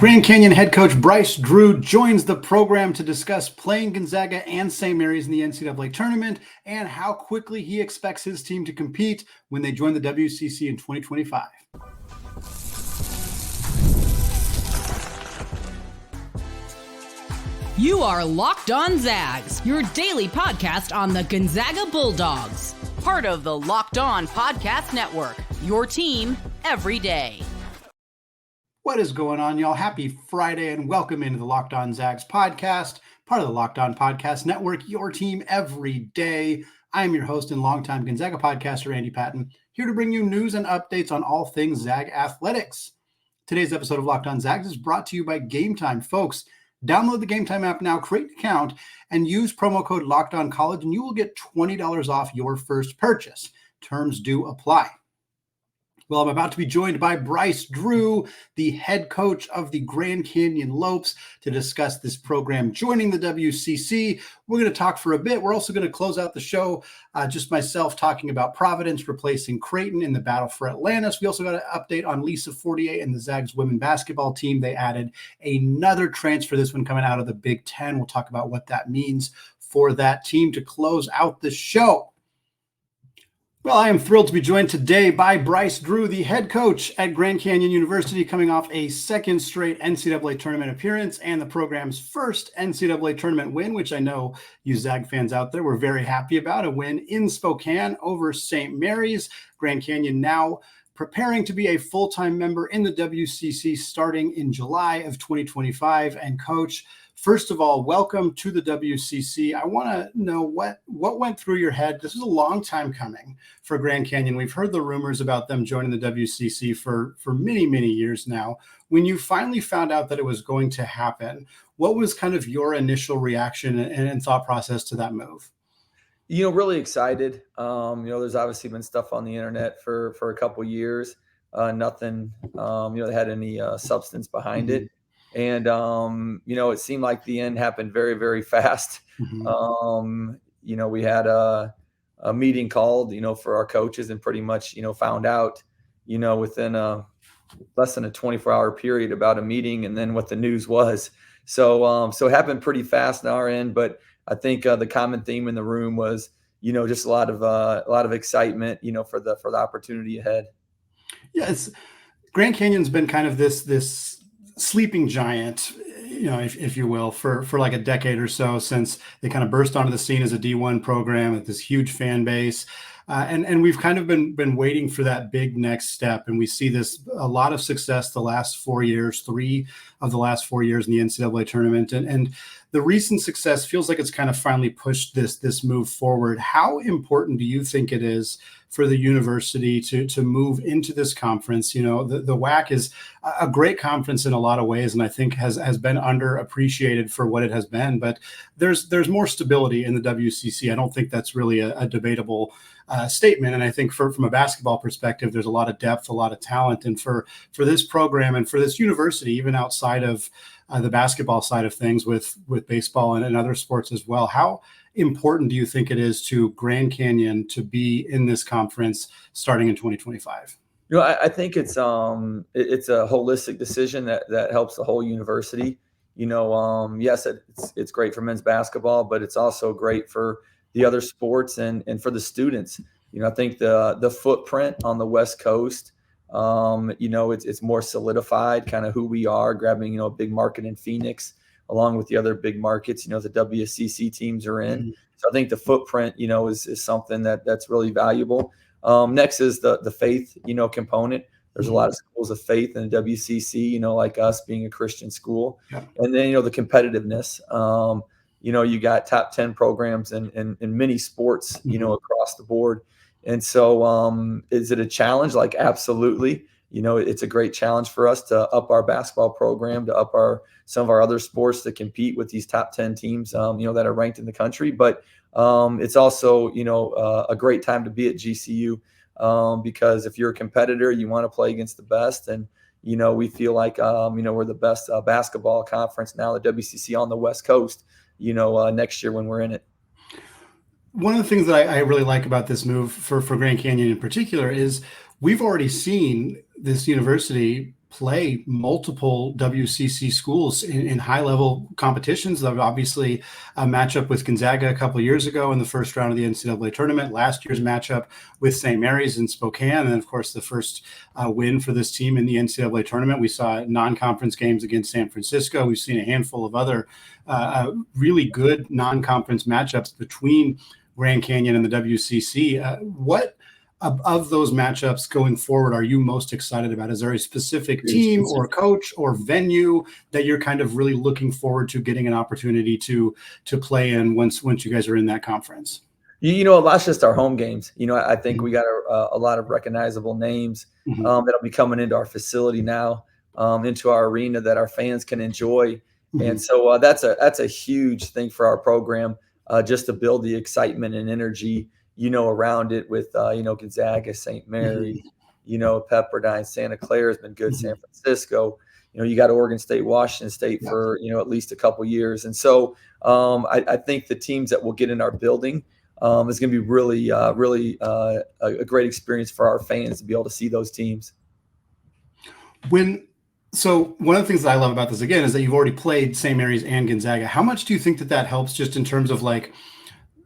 Grand Canyon head coach Bryce Drew joins the program to discuss playing Gonzaga and Saint Mary's in the NCAA tournament and how quickly he expects his team to compete when they join the WCC in 2025. You are Locked On Zags, your daily podcast on the Gonzaga Bulldogs. Part of the Locked On Podcast Network, your team every day. What is going on, y'all? Happy Friday and welcome into the Locked On Zags podcast, part of the Locked On Podcast Network, your team every day. I am your host and longtime Gonzaga podcaster, Andy Patton, here to bring you news and updates on all things Zag athletics. Today's episode of Locked On Zags is brought to you by Gametime. Folks, download the Gametime app now, create an account, and use promo code LOCKEDONCollege, and you will get $20 off your first purchase. Terms do apply. Well, I'm about to be joined by Bryce Drew, the head coach of the Grand Canyon Lopes, to discuss this program joining the WCC. We're going to talk for a bit. We're also going to close out the show, just myself talking about Providence replacing Creighton in the battle for Atlantis. We also got an update on Lisa Fortier and the Zags women basketball team. They added another transfer, this one coming out of the Big Ten. We'll talk about what that means for that team to close out the show. Well, I am thrilled to be joined today by Bryce Drew, the head coach at Grand Canyon University, coming off a second straight NCAA tournament appearance and the program's first NCAA tournament win, which I know you Zag fans out there were very happy about, a win in Spokane over Saint Mary's. Grand Canyon now preparing to be a full-time member in the WCC starting in July of 2025. And Coach, first of all, welcome to the WCC. I want to know what went through your head. This is a long time coming for Grand Canyon. We've heard the rumors about them joining the WCC for many, many years now. When you finally found out that it was going to happen, what was kind of your initial reaction and thought process to that move? Really excited. There's obviously been stuff on the internet for a couple years. Nothing, that had any substance behind it. And, it seemed like the end happened very, very fast. We had a meeting called, for our coaches and pretty much, found out, within less than a 24-hour period about a meeting and then what the news was. So it happened pretty fast on our end, but I think the common theme in the room was, just a lot of excitement, for the opportunity ahead. Yes, Grand Canyon's been kind of this sleeping giant, if you will, for like a decade or so since they kind of burst onto the scene as a D1 program with this huge fan base. And we've kind of been waiting for that big next step. And we see a lot of success the last 4 years, 3 of the last 4 years in the NCAA tournament. And the recent success feels like it's kind of finally pushed this move forward. How important do you think it is for the university to move into this conference? The WAC is a great conference in a lot of ways, and I think has been underappreciated for what it has been. But there's more stability in the WCC. I don't think that's really a debatable statement. And I think from a basketball perspective, there's a lot of depth, a lot of talent. And for this program and for this university, even outside of the basketball side of things with baseball and other sports as well, how important do you think it is to Grand Canyon to be in this conference starting in 2025? I think it's a holistic decision that helps the whole university. Yes, it's great for men's basketball, but it's also great for the other sports and for the students. I think the footprint on the West Coast, it's more solidified kind of who we are, grabbing, a big market in Phoenix, along with the other big markets, the WCC teams are in. So I think the footprint, is something that's really valuable. Next is the faith, component. There's a lot of schools of faith in the WCC, like us being a Christian school. Yeah. And then, the competitiveness. You got top 10 programs in many sports, across the board. And so is it a challenge? Like, absolutely. It's a great challenge for us to up our basketball program, to up some of our other sports to compete with these top 10 teams, that are ranked in the country. But it's also, a great time to be at GCU because if you're a competitor, you want to play against the best. And, we feel like, we're the best basketball conference now, the WCC on the West Coast, next year when we're in it. One of the things that I really like about this move for Grand Canyon in particular is we've already seen this university play multiple WCC schools in high-level competitions. There was obviously a matchup with Gonzaga a couple of years ago in the first round of the NCAA tournament, last year's matchup with Saint Mary's in Spokane, and of course the first win for this team in the NCAA tournament. We saw non-conference games against San Francisco. We've seen a handful of other really good non-conference matchups between Grand Canyon and the WCC. What of those matchups going forward are you most excited about? Is there a specific team or coach or venue that you're kind of really looking forward to getting an opportunity to play in once you guys are in that conference? You know, that's just our home games. You know, I think we got a lot of recognizable names that'll be coming into our facility now, into our arena that our fans can enjoy. And so that's a huge thing for our program, just to build the excitement and energy, you know, around it with, you know, Gonzaga, Saint Mary, you know, Pepperdine, Santa Clara has been good, San Francisco. You know, you got Oregon State, Washington State for, you know, at least a couple years. And so I think the teams that will get in our building is going to be really a great experience for our fans to be able to see those teams. So one of the things that I love about this, again, is that you've already played St. Mary's and Gonzaga. How much do you think that helps just in terms of, like,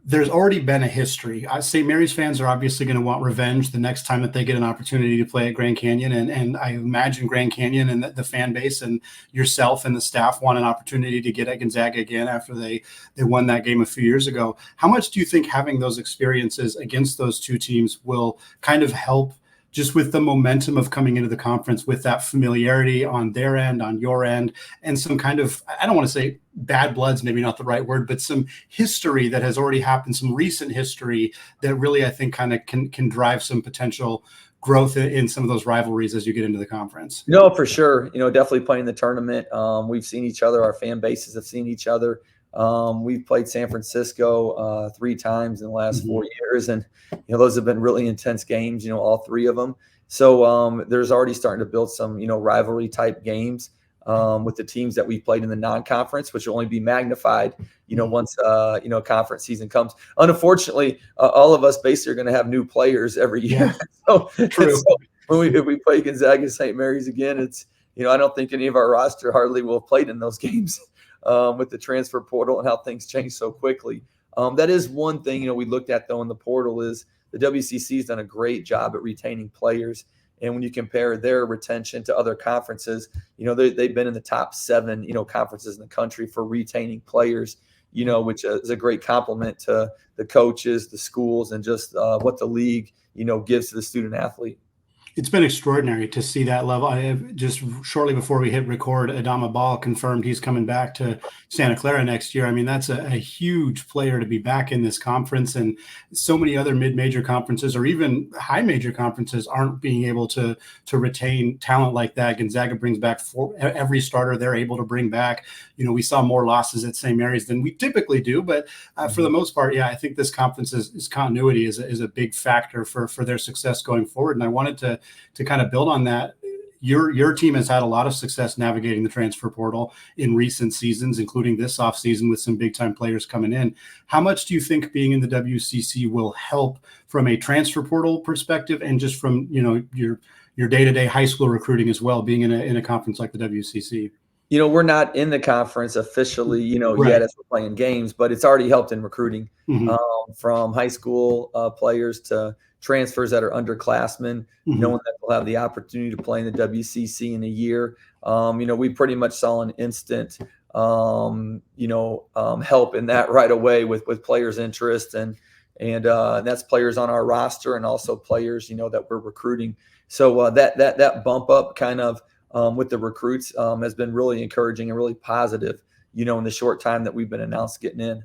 there's already been a history? St. Mary's fans are obviously going to want revenge the next time that they get an opportunity to play at Grand Canyon. And I imagine Grand Canyon and the fan base and yourself and the staff want an opportunity to get at Gonzaga again after they won that game a few years ago. How much do you think having those experiences against those two teams will kind of help just with the momentum of coming into the conference, with that familiarity on their end, on your end, and some kind of, I don't want to say bad blood's maybe not the right word, but some history that has already happened, some recent history that really, I think, kind of can drive some potential growth in some of those rivalries as you get into the conference? No, for sure. You know, definitely playing the tournament. We've seen each other. Our fan bases have seen each other. We've played San Francisco 3 times in the last 4 years, and you know, those have been really intense games, you know, all 3 of them. So there's already starting to build some, you know, rivalry type games with the teams that we played in the non-conference, which will only be magnified, you know, once you know, conference season comes. Unfortunately, all of us basically are going to have new players every year. So if we play Gonzaga and Saint Mary's again, it's, you know, I don't think any of our roster hardly will have played in those games. With the transfer portal and how things change so quickly. That is one thing, you know, we looked at, though, in the portal is the WCC has done a great job at retaining players. And when you compare their retention to other conferences, you know, they've been in the top 7, you know, conferences in the country for retaining players, you know, which is a great compliment to the coaches, the schools, and just what the league, you know, gives to the student athlete. It's been extraordinary to see that level. I have just shortly before we hit record, Adama Ball confirmed he's coming back to Santa Clara next year. I mean, that's a huge player to be back in this conference, and so many other mid-major conferences or even high major conferences aren't being able to retain talent like that. Gonzaga brings back every starter they're able to bring back. You know, we saw more losses at St. Mary's than we typically do, but for the most part, yeah, I think this conference's continuity is a big factor for their success going forward. And I wanted to kind of build on that. Your team has had a lot of success navigating the transfer portal in recent seasons, including this offseason with some big time players coming in. How much do you think being in the WCC will help from a transfer portal perspective and just from, you know, your day-to-day high school recruiting as well, being in a conference like the WCC? You know, we're not in the conference officially, you know, yet as we're playing games, but it's already helped in recruiting from high school players to transfers that are underclassmen, knowing that they'll have the opportunity to play in the WCC in a year. You know, we pretty much saw an instant, you know, help in that right away with players' interest, and that's players on our roster and also players, you know, that we're recruiting. So that bump up kind of with the recruits has been really encouraging and really positive, you know, in the short time that we've been announced getting in.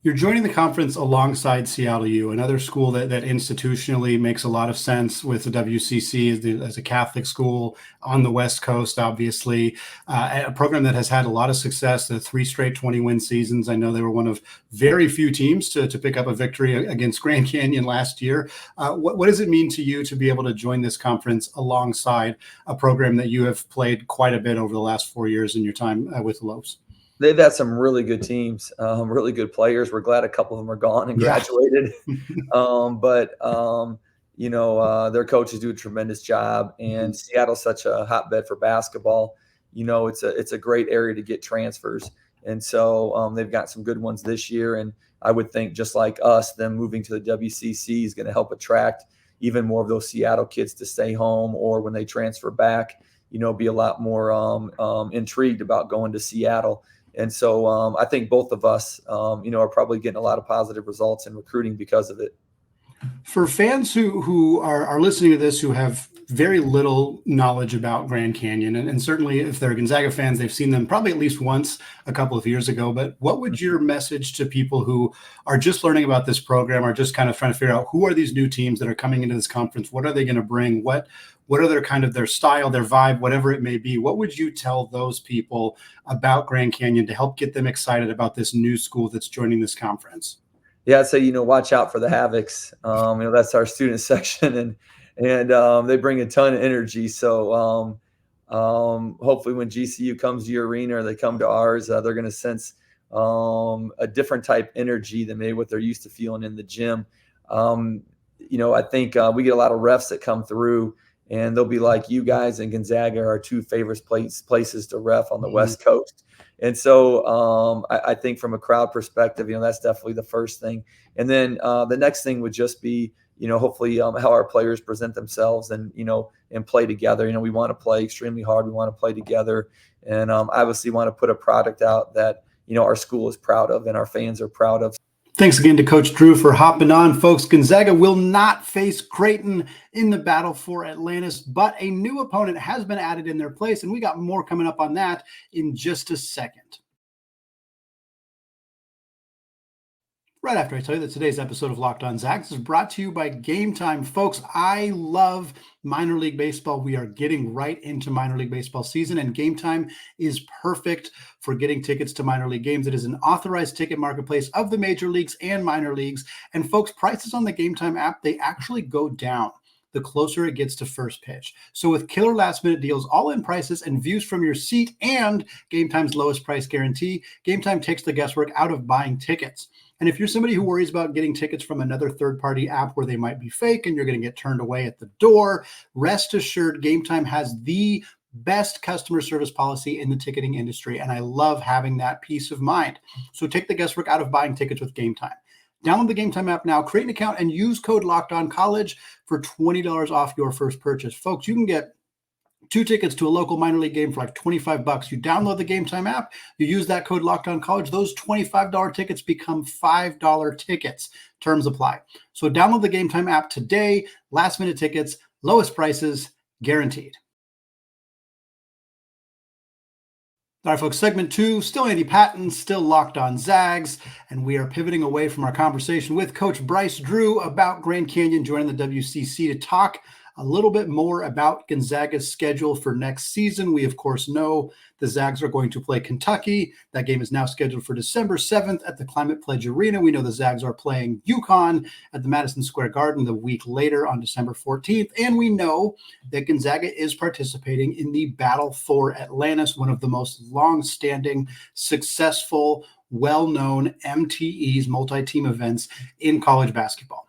You're joining the conference alongside Seattle U, another school that institutionally makes a lot of sense with the WCC as a Catholic school on the West Coast, obviously. A program that has had a lot of success, the 3 straight 20-win seasons. I know they were one of very few teams to pick up a victory against Grand Canyon last year. What does it mean to you to be able to join this conference alongside a program that you have played quite a bit over the last 4 years in your time with the Lopes? They've had some really good teams, really good players. We're glad a couple of them are gone and graduated. their coaches do a tremendous job, and Seattle's such a hotbed for basketball. It's a great area to get transfers. And so they've got some good ones this year. And I would think, just like us, them moving to the WCC is going to help attract even more of those Seattle kids to stay home, or when they transfer back, be a lot more intrigued about going to Seattle. And so I think both of us, are probably getting a lot of positive results in recruiting because of it. For fans who are listening to this, who have very little knowledge about Grand Canyon, and certainly if they're Gonzaga fans, they've seen them probably at least once a couple of years ago, but what would your message to people who are just learning about this program, are just kind of trying to figure out who are these new teams that are coming into this conference? What are they going to bring? What are their kind of their style, their vibe, whatever it may be? What would you tell those people about Grand Canyon to help get them excited about this new school that's joining this conference? Yeah, so watch out for the Havocs. That's our student section, and they bring a ton of energy. So hopefully, when GCU comes to your arena or they come to ours, they're going to sense a different type energy than maybe what they're used to feeling in the gym. I think we get a lot of refs that come through, and they'll be like, "You guys in Gonzaga are our two favorite places to ref on the West Coast." And so I think from a crowd perspective, that's definitely the first thing. And then the next thing would just be, hopefully how our players present themselves and play together. We want to play extremely hard. We want to play together, and obviously want to put a product out that, our school is proud of and our fans are proud of. Thanks again to Coach Drew for hopping on. Folks, Gonzaga will not face Creighton in the battle for Atlantis, but a new opponent has been added in their place, and we got more coming up on that in just a second. Right after I tell you that today's episode of Locked On Zags is brought to you by Gametime. Folks, I love minor league baseball. We are getting right into minor league baseball season, and Gametime is perfect for getting tickets to minor league games. It is an authorized ticket marketplace of the major leagues and minor leagues. And folks, prices on the Gametime app, they actually go down the closer it gets to first pitch. So with killer last minute deals, all-in prices, and views from your seat, and Gametime's lowest price guarantee, Gametime takes the guesswork out of buying tickets. And if you're somebody who worries about getting tickets from another third-party app where they might be fake and you're going to get turned away at the door, rest assured Gametime has the best customer service policy in the ticketing industry, and I love having that peace of mind. So take the guesswork out of buying tickets with Gametime. Download the Gametime app now, create an account, and use code LOCKEDONCollege for $20 off your first purchase. Folks, you can get 2 tickets to a local minor league game for like $25. You download the Gametime app, you use that code LOCKEDONCollege, those $25 tickets become $5 tickets. Terms apply. So download the Gametime app today. Last minute tickets, lowest prices, guaranteed. All right, folks, segment 2, still Andy Patton, still Locked On Zags, and we are pivoting away from our conversation with Coach Bryce Drew about Grand Canyon joining the WCC to talk a little bit more about Gonzaga's schedule for next season. We, of course, know the Zags are going to play Kentucky. That game is now scheduled for December 7th at the Climate Pledge Arena. We know the Zags are playing UConn at the Madison Square Garden the week later on December 14th. And we know that Gonzaga is participating in the Battle for Atlantis, one of the most long-standing, successful, well-known MTEs, multi-team events in college basketball.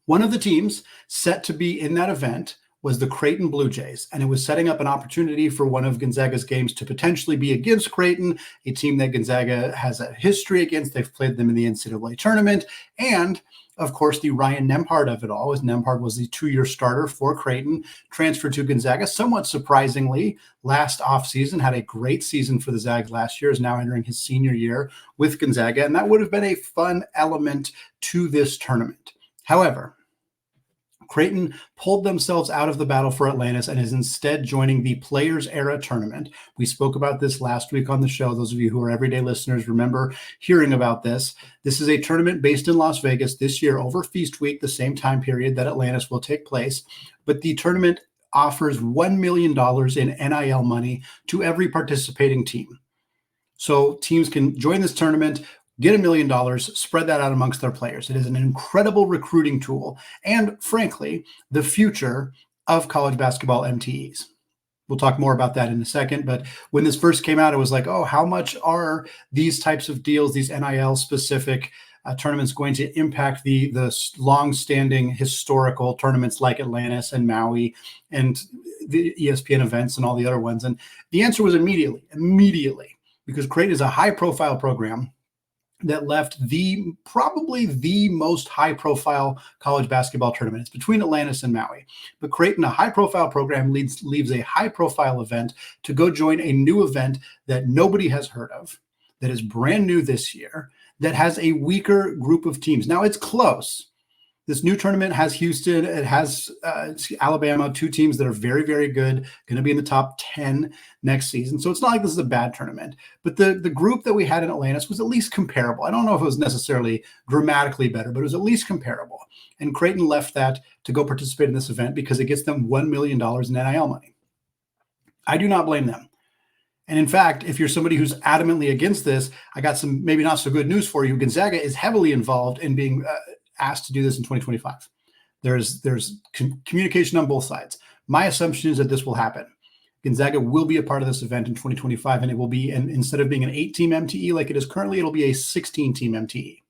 One of the teams set to be in that event was the Creighton Blue Jays, and it was setting up an opportunity for one of Gonzaga's games to potentially be against Creighton, a team that Gonzaga has a history against. They've played them in the NCAA tournament, and of course, the Ryan Nembhard of it all, as Nembhard was the 2-year starter for Creighton, transferred to Gonzaga, somewhat surprisingly, last offseason, had a great season for the Zags last year, is now entering his senior year with Gonzaga, and that would have been a fun element to this tournament. However, Creighton pulled themselves out of the battle for Atlantis and is instead joining the Players Era tournament. We spoke about this last week on the show. Those of you who are everyday listeners remember hearing about this. This is a tournament based in Las Vegas this year over Feast Week, the same time period that Atlantis will take place. But the tournament offers $1 million in NIL money to every participating team. So teams can join this tournament, get $1 million, spread that out amongst their players. It is an incredible recruiting tool and, frankly, the future of college basketball MTEs. We'll talk more about that in a second, but when this first came out, it was like, oh, how much are these types of deals, these NIL-specific tournaments going to impact the long-standing historical tournaments like Atlantis and Maui and the ESPN events and all the other ones? And the answer was immediately, because Creighton is a high-profile program that left probably the most high-profile college basketball tournament. It's between Atlantis and Maui. But Creighton, a high-profile program, leaves a high-profile event to go join a new event that nobody has heard of, that is brand new this year, that has a weaker group of teams. Now, it's close. This new tournament has Houston, it has Alabama, two teams that are very, very good, going to be in the top 10 next season. So it's not like this is a bad tournament. But the group that we had in Atlantis was at least comparable. I don't know if it was necessarily dramatically better, but it was at least comparable. And Creighton left that to go participate in this event because it gets them $1 million in NIL money. I do not blame them. And in fact, if you're somebody who's adamantly against this, I got some maybe not so good news for you. Gonzaga is heavily involved in being asked to do this in 2025. There's communication on both sides. My assumption is that this will happen. Gonzaga will be a part of this event in 2025, and it will be, and instead of being an 8-team MTE like it is currently, it'll be a 16-team MTE.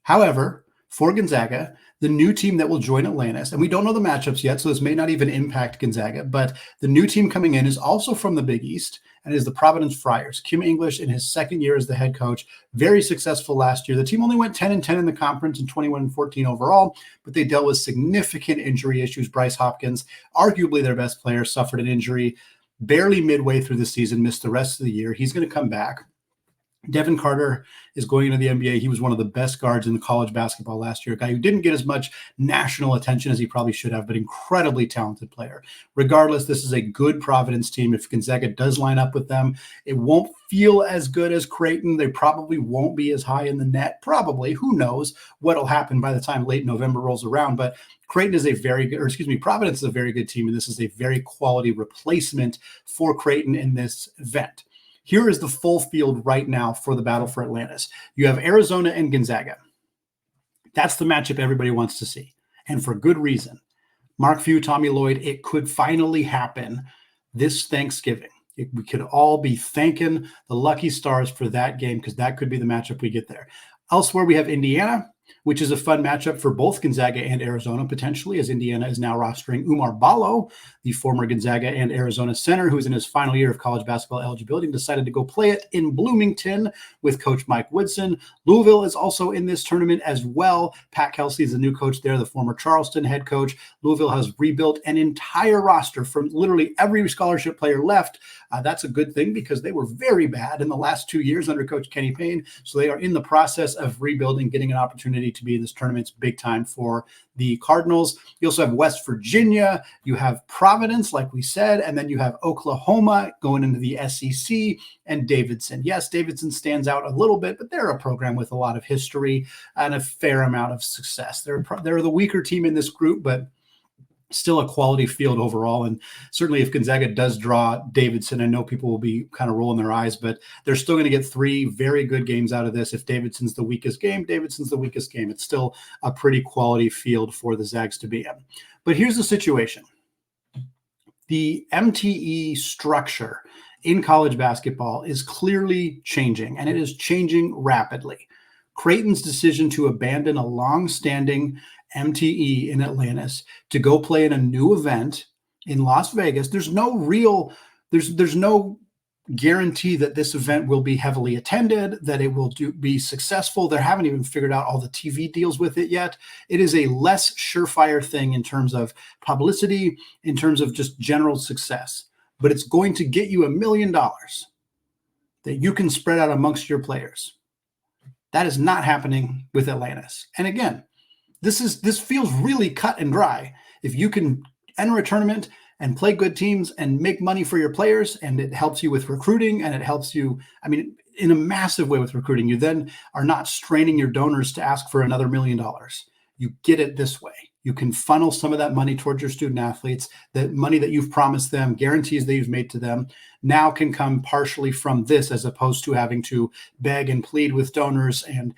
However, for Gonzaga, the new team that will join Atlantis, and we don't know the matchups yet, so this may not even impact Gonzaga, but the new team coming in is also from the Big East and is the Providence Friars. Kim English in his second year as the head coach, very successful last year. The team only went 10-10 in the conference and 21-14 overall, but they dealt with significant injury issues. Bryce Hopkins, arguably their best player, suffered an injury barely midway through the season, missed the rest of the year. He's going to come back. Devin Carter is going into the NBA. He was one of the best guards in the college basketball last year, a guy who didn't get as much national attention as he probably should have, but incredibly talented player. Regardless, this is a good Providence team. If Gonzaga does line up with them, it won't feel as good as Creighton. They probably won't be as high in the net. Probably. Who knows what'll happen by the time late November rolls around. But Creighton is Providence is a very good team, and this is a very quality replacement for Creighton in this event. Here is the full field right now for the battle for Atlantis. You have Arizona and Gonzaga. That's the matchup everybody wants to see, and for good reason. Mark Few, Tommy Lloyd, it could finally happen this Thanksgiving. We could all be thanking the lucky stars for that game, because that could be the matchup we get there. Elsewhere, we have Indiana, which is a fun matchup for both Gonzaga and Arizona, potentially, as Indiana is now rostering Umar Ballo, the former Gonzaga and Arizona center, who's in his final year of college basketball eligibility and decided to go play it in Bloomington with Coach Mike Woodson. Louisville is also in this tournament as well. Pat Kelsey is the new coach there, the former Charleston head coach. Louisville has rebuilt an entire roster from literally every scholarship player left. That's a good thing, because they were very bad in the last 2 years under Coach Kenny Payne. So they are in the process of rebuilding, getting an opportunity to be in this tournament. It's big time for the Cardinals. You also have West Virginia. You have Providence, like we said, and then you have Oklahoma going into the SEC, and Davidson. Yes, Davidson stands out a little bit, but they're a program with a lot of history and a fair amount of success. They're the weaker team in this group, but still a quality field overall. And certainly if Gonzaga does draw Davidson, I know people will be kind of rolling their eyes, but they're still going to get 3 very good games out of this. If Davidson's the weakest game, Davidson's the weakest game. It's still a pretty quality field for the Zags to be in. But here's the situation. The MTE structure in college basketball is clearly changing, and it is changing rapidly. Creighton's decision to abandon a long-standing MTE in Atlantis to go play in a new event in Las Vegas, there's no guarantee that this event will be heavily attended, that it will be successful. They haven't even figured out all the TV deals with it yet. It is a less surefire thing in terms of publicity, in terms of just general success, but it's going to get you $1 million that you can spread out amongst your players. That is not happening with Atlantis. And again, this feels really cut and dry. If you can enter a tournament and play good teams and make money for your players, and it helps you with recruiting, and it helps you, in a massive way with recruiting, you then are not straining your donors to ask for another $1 million. You get it this way. You can funnel some of that money towards your student athletes. The money that you've promised them, guarantees that you've made to them, now can come partially from this, as opposed to having to beg and plead with donors. And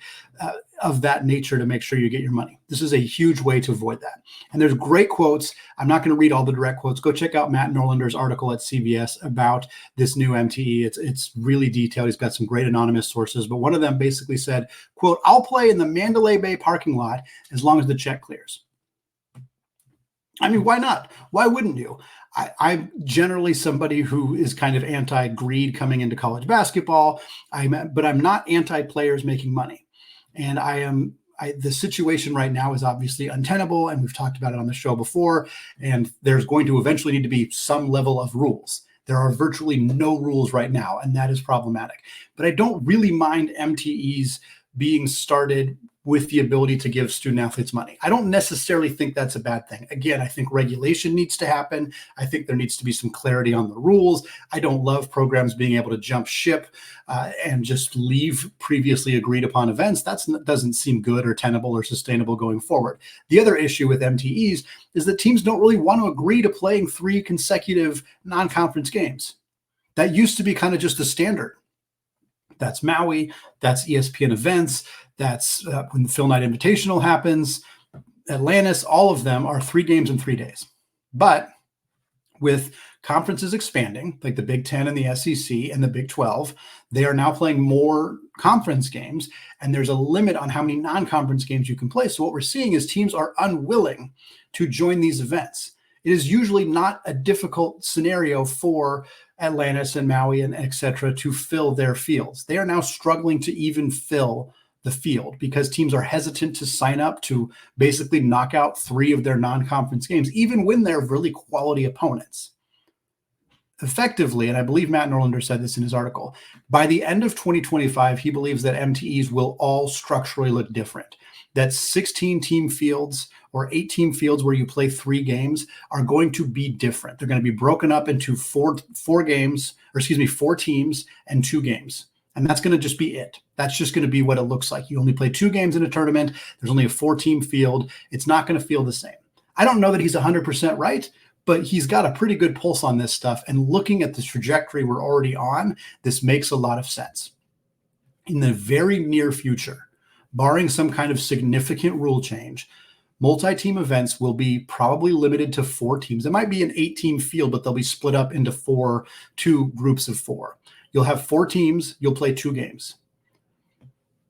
of that nature to make sure you get your money. This is a huge way to avoid that. And there's great quotes. I'm not going to read all the direct quotes. Go check out Matt Norlander's article at CBS about this new MTE. It's really detailed. He's got some great anonymous sources, but one of them basically said, quote, "I'll play in the Mandalay Bay parking lot as long as the check clears." I mean, why not? Why wouldn't you? I'm generally somebody who is kind of anti-greed coming into college basketball, but I'm not anti-players making money. And the situation right now is obviously untenable, and we've talked about it on the show before, and there's going to eventually need to be some level of rules. There are virtually no rules right now, and that is problematic. But I don't really mind MTEs being started with the ability to give student athletes money. I don't necessarily think that's a bad thing. Again, I think regulation needs to happen. I think there needs to be some clarity on the rules. I don't love programs being able to jump ship and just leave previously agreed upon events. That doesn't seem good or tenable or sustainable going forward. The other issue with MTEs is that teams don't really want to agree to playing 3 consecutive non-conference games. That used to be kind of just the standard. That's Maui, that's ESPN events, that's when the Phil Knight Invitational happens, Atlantis, all of them are 3 games in 3 days. But with conferences expanding, like the Big Ten and the SEC and the Big 12, they are now playing more conference games, and there's a limit on how many non-conference games you can play. So what we're seeing is teams are unwilling to join these events. It is usually not a difficult scenario for Atlantis and Maui and et cetera to fill their fields. They are now struggling to even fill the field because teams are hesitant to sign up to basically knock out 3 of their non-conference games, even when they're really quality opponents. Effectively, and I believe Matt Norlander said this in his article, by the end of 2025, he believes that MTEs will all structurally look different. That 16-team fields or 8-team fields where you play 3 games are going to be different. They're going to be broken up into 4 teams and 2 games. And that's going to just be it. That's just going to be what it looks like. You only play 2 games in a tournament. There's only a 4-team field. It's not going to feel the same. I don't know that he's 100% right, but he's got a pretty good pulse on this stuff. And looking at the trajectory we're already on, this makes a lot of sense. In the very near future, barring some kind of significant rule change, multi-team events will be probably limited to 4 teams. It might be an 8-team field, but they'll be split up into 2 groups of 4. You'll have 4 teams. You'll play 2 games.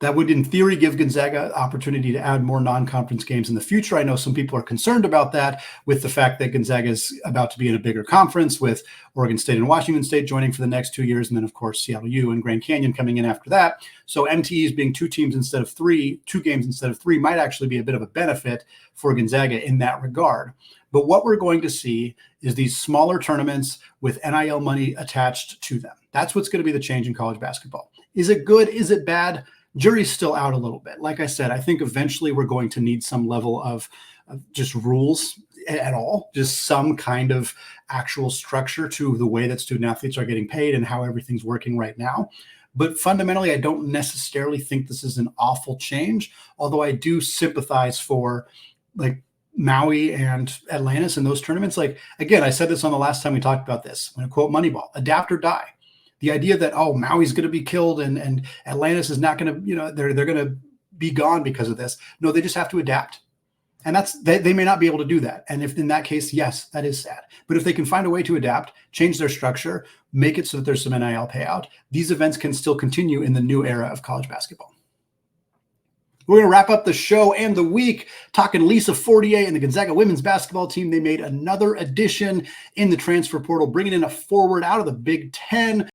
That would, in theory, give Gonzaga opportunity to add more non-conference games in the future. I know some people are concerned about that with the fact that Gonzaga is about to be in a bigger conference with Oregon State and Washington State joining for the next 2 years. And then, of course, Seattle U and Grand Canyon coming in after that. So MTEs being 2 teams instead of 3, 2 games instead of 3 might actually be a bit of a benefit for Gonzaga in that regard. But what we're going to see is these smaller tournaments with NIL money attached to them. That's what's going to be the change in college basketball. Is it good? Is it bad? Jury's still out a little bit. Like I said, I think eventually we're going to need some level of just rules at all, just some kind of actual structure to the way that student athletes are getting paid and how everything's working right now. But fundamentally, I don't necessarily think this is an awful change, although I do sympathize for like Maui and Atlantis and those tournaments. Like, again, I said this on the last time we talked about this, when I quote Moneyball, adapt or die. The idea that, oh, Maui's going to be killed and Atlantis is not going to, they're going to be gone because of this. No, they just have to adapt. And they may not be able to do that. And if in that case, yes, that is sad. But if they can find a way to adapt, change their structure, make it so that there's some NIL payout, these events can still continue in the new era of college basketball. We're going to wrap up the show and the week talking Lisa Fortier and the Gonzaga women's basketball team. They made another addition in the transfer portal, bringing in a forward out of the Big Ten.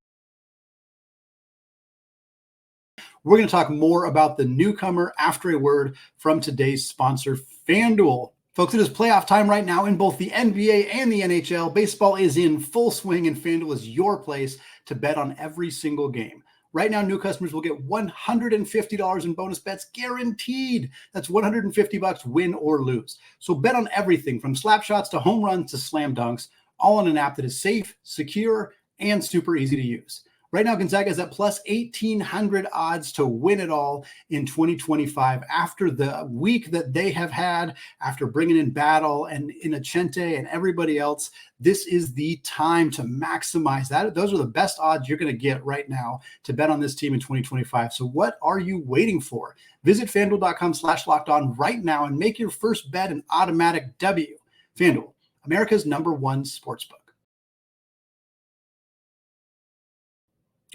We're going to talk more about the newcomer after a word from today's sponsor, FanDuel. Folks, it is playoff time right now in both the NBA and the NHL. Baseball is in full swing, and FanDuel is your place to bet on every single game. Right now, new customers will get $150 in bonus bets guaranteed. That's $150 win or lose. So bet on everything from slap shots to home runs to slam dunks, all on an app that is safe, secure, and super easy to use. Right now, Gonzaga is at plus 1,800 odds to win it all in 2025. After the week that they have had, after bringing in Battle and Inocente and everybody else, this is the time to maximize that. Those are the best odds you're going to get right now to bet on this team in 2025. So what are you waiting for? Visit FanDuel.com/lockedon right now and make your first bet an automatic W. FanDuel, America's #1 sportsbook.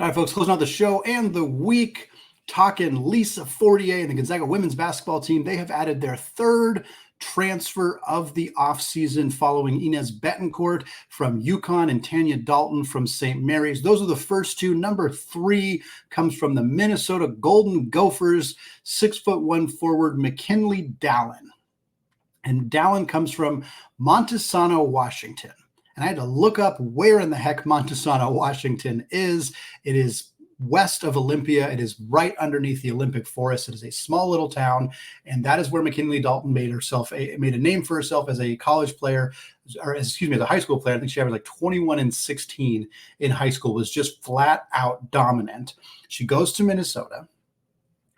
All right, folks, closing out the show and the week, talking Lisa Fortier and the Gonzaga women's basketball team. They have added their third transfer of the offseason following Inez Betancourt from UConn and Tanya Dalton from Saint Mary's. Those are the first two. Number 3 comes from the Minnesota Golden Gophers, 6'1" forward McKynnlie Dalan. And Dalan comes from Montesano, Washington. And I had to look up where in the heck Montesano, Washington is. It is west of Olympia. It is right underneath the Olympic Forest. It is a small little town, and that is where McKynnlie Dalton made a name for herself as a college player, or as a high school player. I think she averaged like 21-16 in high school, was just flat out dominant. She goes to Minnesota.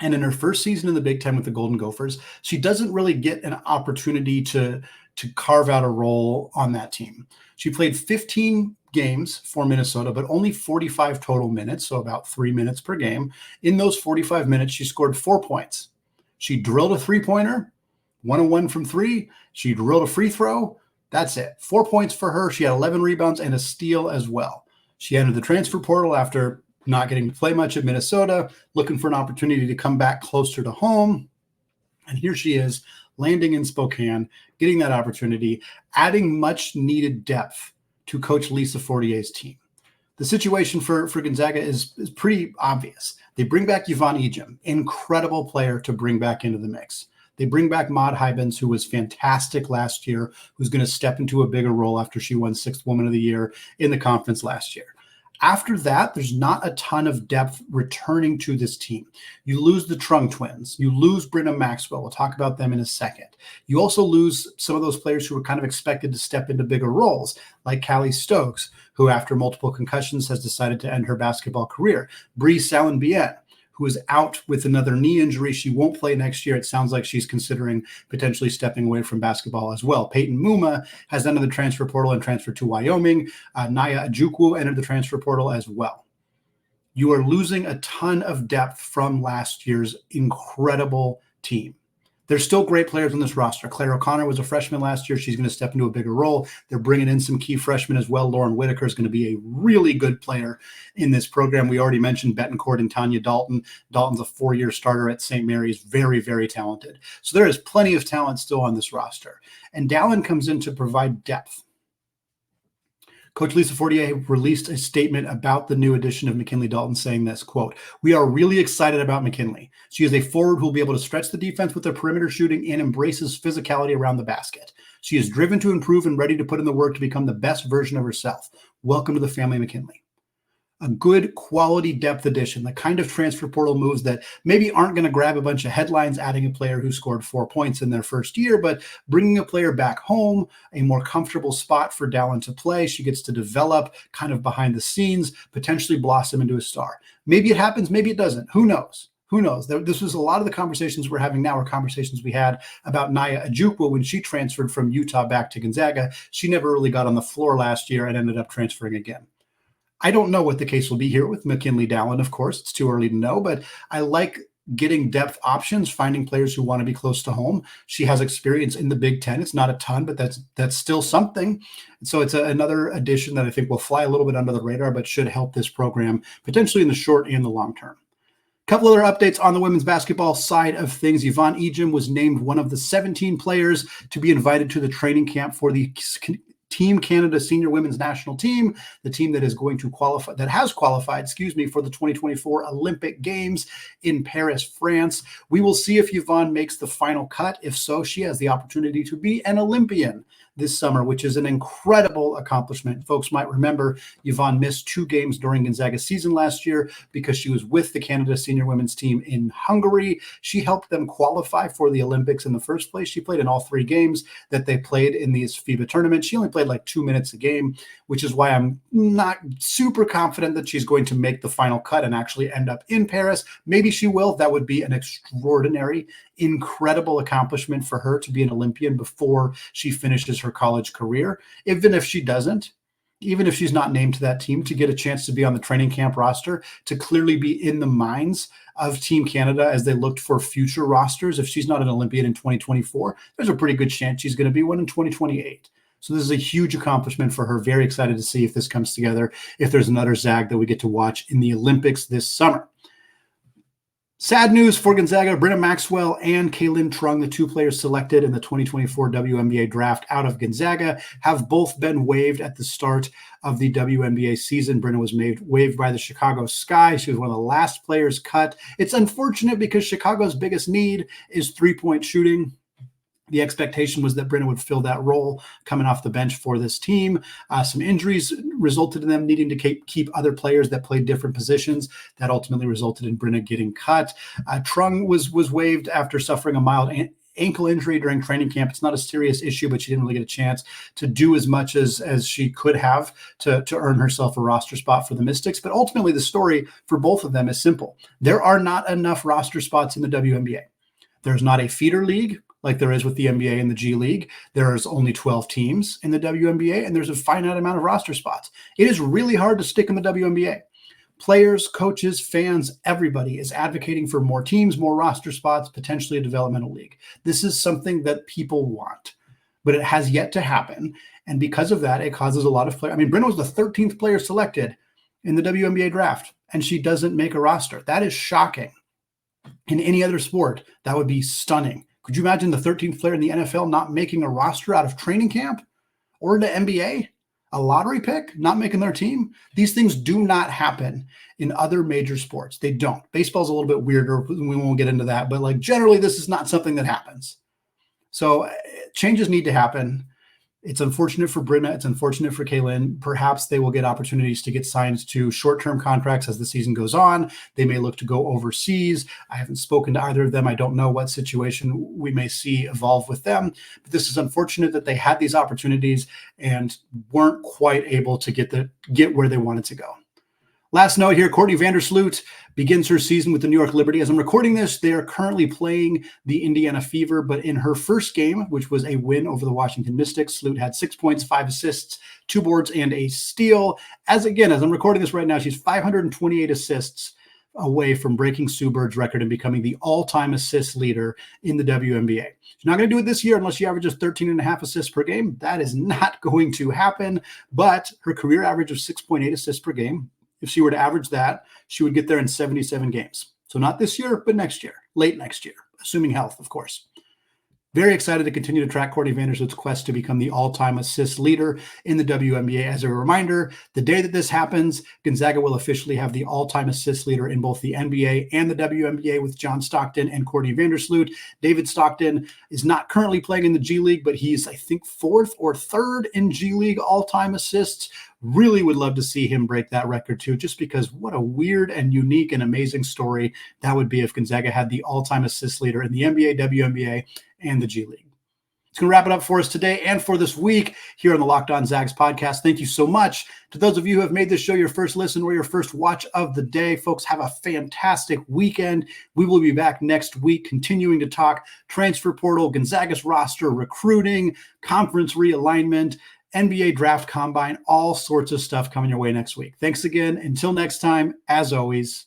And in her first season in the Big Ten with the Golden Gophers, she doesn't really get an opportunity to carve out a role on that team. She played 15 games for Minnesota, but only 45 total minutes, so about 3 minutes per game. In those 45 minutes, she scored 4 points. She drilled a three-pointer, 1-1 from 3. She drilled a free throw. That's it. 4 points for her. She had 11 rebounds and a steal as well. She entered the transfer portal after not getting to play much at Minnesota, looking for an opportunity to come back closer to home. And here she is, landing in Spokane, getting that opportunity, adding much needed depth to Coach Lisa Fortier's team. The situation for Gonzaga is pretty obvious. They bring back Yvonnie Eim, incredible player to bring back into the mix. They bring back Maud Hybens, who was fantastic last year, who's going to step into a bigger role after she won 6th Woman of the Year in the conference last year. After that, there's not a ton of depth returning to this team. You lose the Trung twins. You lose Brenna Maxwell. We'll talk about them in a second. You also lose some of those players who were kind of expected to step into bigger roles, like Callie Stokes, who after multiple concussions has decided to end her basketball career. Bryce Drew, who is out with another knee injury. She won't play next year. It sounds like she's considering potentially stepping away from basketball as well. Peyton Muma has entered the transfer portal and transferred to Wyoming. Naya Ajukwu entered the transfer portal as well. You are losing a ton of depth from last year's incredible team. There's still great players on this roster. Claire O'Connor was a freshman last year. She's going to step into a bigger role. They're bringing in some key freshmen as well. Lauren Whitaker is going to be a really good player in this program. We already mentioned Betancourt and Tanya Dalton. Dalton's a 4-year starter at Saint Mary's. Very, very talented. So there is plenty of talent still on this roster. And Dalan comes in to provide depth. Coach Lisa Fortier released a statement about the new addition of McKynnlie Dalton saying this, quote, "We are really excited about McKynnlie. She is a forward who will be able to stretch the defense with her perimeter shooting and embraces physicality around the basket. She is driven to improve and ready to put in the work to become the best version of herself. Welcome to the family, McKynnlie." A good quality depth addition, the kind of transfer portal moves that maybe aren't going to grab a bunch of headlines, adding a player who scored 4 points in their first year, but bringing a player back home, a more comfortable spot for Dalan to play. She gets to develop kind of behind the scenes, potentially blossom into a star. Maybe it happens, maybe it doesn't. Who knows? Who knows? This was a lot of the conversations we're having now are conversations we had about Naya Ajukwu when she transferred from Utah back to Gonzaga. She never really got on the floor last year and ended up transferring again. I don't know what the case will be here with McKynnlie Dalan, of course. It's too early to know, but I like getting depth options, finding players who want to be close to home. She has experience in the Big Ten. It's not a ton, but that's still something. So it's another addition that I think will fly a little bit under the radar, but should help this program potentially in the short and the long term. Couple other updates on the women's basketball side of things. Yvonnie Eim was named one of the 17 players to be invited to the training camp for the Team Canada Senior Women's National Team, the team that is going to qualify, that has qualified, for the 2024 Olympic Games in Paris, France. We will see if Yvonne makes the final cut. If so, she has the opportunity to be an Olympian this summer, which is an incredible accomplishment. Folks might remember Yvonne missed 2 games during Gonzaga's season last year because she was with the Canada senior women's team in Hungary. She helped them qualify for the Olympics in the first place. She played in all 3 games that they played in these FIBA tournaments. She only played like 2 minutes a game, which is why I'm not super confident that she's going to make the final cut and actually end up in Paris. Maybe she will. That would be an extraordinary, incredible accomplishment for her to be an Olympian before she finishes her college career. Even if she doesn't, even if she's not named to that team, to get a chance to be on the training camp roster, to clearly be in the minds of Team Canada as they looked for future rosters. If she's not an Olympian in 2024, there's a pretty good chance she's going to be one in 2028. So this is a huge accomplishment for her. Very excited to see if this comes together, if there's another Zag that we get to watch in the Olympics this summer. Sad news for Gonzaga. Brenna Maxwell and Trung, the 2 players selected in the 2024 WNBA draft out of Gonzaga, have both been waived at the start of the WNBA season. Brenna was waived by the Chicago Sky. She was one of the last players cut. It's unfortunate because Chicago's biggest need is 3-point shooting. The expectation was that Brenna would fill that role coming off the bench for this team. Some injuries resulted in them needing to keep other players that played different positions. That ultimately resulted in Brenna getting cut. Trung was waived after suffering a mild ankle injury during training camp. It's not a serious issue, but she didn't really get a chance to do as much as she could have to earn herself a roster spot for the Mystics. But ultimately, the story for both of them is simple. There are not enough roster spots in the WNBA. There's not a feeder league like there is with the NBA and the G League. There's only 12 teams in the WNBA, and there's a finite amount of roster spots. It is really hard to stick in the WNBA. Players, coaches, fans, everybody is advocating for more teams, more roster spots, potentially a developmental league. This is something that people want, but it has yet to happen. And because of that, it causes a lot of players. I mean, Brenna was the 13th player selected in the WNBA draft, and she doesn't make a roster. That is shocking. In any other sport, that would be stunning. Could you imagine the 13th player in the NFL not making a roster out of training camp or the NBA? A lottery pick, not making their team? These things do not happen in other major sports. They don't. Baseball's a little bit weirder. We won't get into that. But like generally, this is not something that happens. So changes need to happen. It's unfortunate for Brenna. It's unfortunate for Kaylin. Perhaps they will get opportunities to get signed to short-term contracts as the season goes on. They may look to go overseas. I haven't spoken to either of them. I don't know what situation we may see evolve with them. But this is unfortunate that they had these opportunities and weren't quite able to get where they wanted to go. Last note here, Courtney Vandersloot begins her season with the New York Liberty. As I'm recording this, they are currently playing the Indiana Fever, but in her first game, which was a win over the Washington Mystics, Sloot had 6 points, 5 assists, 2 boards, and a steal. As I'm recording this right now, she's 528 assists away from breaking Sue Bird's record and becoming the all-time assist leader in the WNBA. She's not going to do it this year unless she averages 13.5 assists per game. That is not going to happen, but her career average of 6.8 assists per game, if she were to average that, she would get there in 77 games. So not this year, but next year, late next year, assuming health, of course. Very excited to continue to track Courtney Vandersloot's quest to become the all-time assist leader in the WNBA. As a reminder, the day that this happens, Gonzaga will officially have the all-time assist leader in both the NBA and the WNBA with John Stockton and Courtney Vandersloot. David Stockton is not currently playing in the G League, but he's, I think, 4th or 3rd in G League all-time assists. Really would love to see him break that record too, just because what a weird and unique and amazing story that would be if Gonzaga had the all-time assist leader in the NBA, WNBA, and the G League. It's going to wrap it up for us today and for this week here on the Locked On Zags podcast. Thank you so much to those of you who have made this show your first listen or your first watch of the day. Folks, have a fantastic weekend. We will be back next week continuing to talk transfer portal, Gonzaga's roster, recruiting, conference realignment, NBA draft combine, all sorts of stuff coming your way next week. Thanks again. Until next time, as always,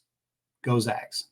go Zags.